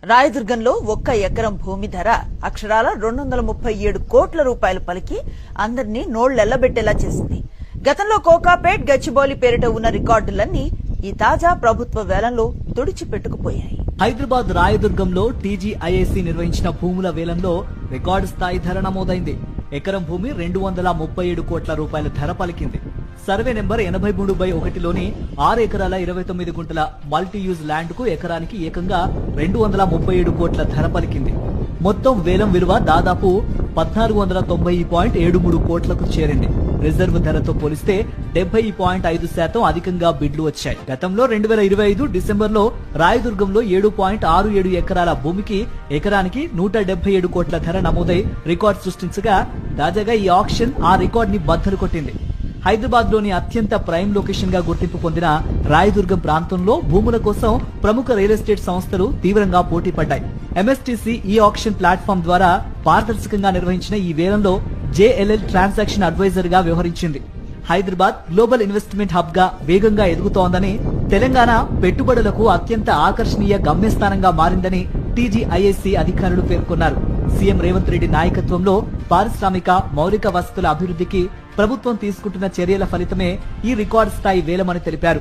రాయదుర్గంలో ఒక్క ఎకరం భూమి ధర అక్షరాల 237 కోట్ల రూపాయలు పలికి అందరినీ నోళ్లెళ్లబెట్టేలా చేసింది. గతంలో కోకాపేట్, గచ్చిబౌలి పేరిట ఉన్న రికార్డులన్నీ ఈ తాజా ప్రభుత్వ వేలంలో తుడిచిపెట్టుకుపోయాయి. హైదరాబాద్ రాయదుర్గంలో టీజీఐఏసీ నిర్వహించిన భూముల వేలంలో రికార్డు స్థాయి ధర నమోదైంది. ఎకరం భూమి 237 కోట్ల రూపాయల ధర పలికింది. సర్వే నెంబర్ 83/1లోని 6 ఎకరాల 29 గుంటల మల్టీయూజ్ ల్యాండ్ కు ఎకరానికి ఏకంగా 237 కోట్ల ధర పలికింది. మొత్తం వేలం విలువ దాదాపు 1490.73 కోట్లకు చేరింది. రిజర్వ్ ధరతో పోలిస్తే 70.5% అధికంగా బిడ్లు వచ్చాయి. గతంలో 2025 డిసెంబర్లో రాయదుర్గంలో 7.67 ఎకరాల భూమికి ఎకరానికి 177 కోట్ల ధర నమోదై రికార్డు సృష్టించగా తాజాగా ఈ ఆక్షన్ ఆ రికార్డ్ ని బద్దలు కొట్టింది. హైదరాబాద్ లోని అత్యంత ప్రైమ్ లొకేషన్ గా గుర్తింపు పొందిన రాయదుర్గం ప్రాంతంలో భూముల కోసం ప్రముఖ రియల్ ఎస్టేట్ సంస్థలు తీవ్రంగా పోటీ పడ్డాయి. ఎంఎస్టీసీ ఈ ఆక్షన్ ప్లాట్ఫామ్ ద్వారా పారదర్శకంగా నిర్వహించిన ఈ వేలంలో జేఎల్ఎల్ ట్రాన్సాక్షన్ అడ్వైజర్ గా వ్యవహరించింది. హైదరాబాద్ గ్లోబల్ ఇన్వెస్ట్మెంట్ హబ్ గా వేగంగా ఎదుగుతోందని, తెలంగాణ పెట్టుబడులకు అత్యంత ఆకర్షణీయ గమ్యస్థానంగా మారిందని టీజీఐఏసీ అధికారులు పేర్కొన్నారు. సీఎం రేవంత్ రెడ్డి నాయకత్వంలో పారిశ్రామిక మౌలిక వసతుల అభివృద్ధికి ప్రభుత్వం తీసుకుంటున్న చర్యల ఫలితమే ఈ రికార్డు స్థాయి వేలమని తెలిపారు.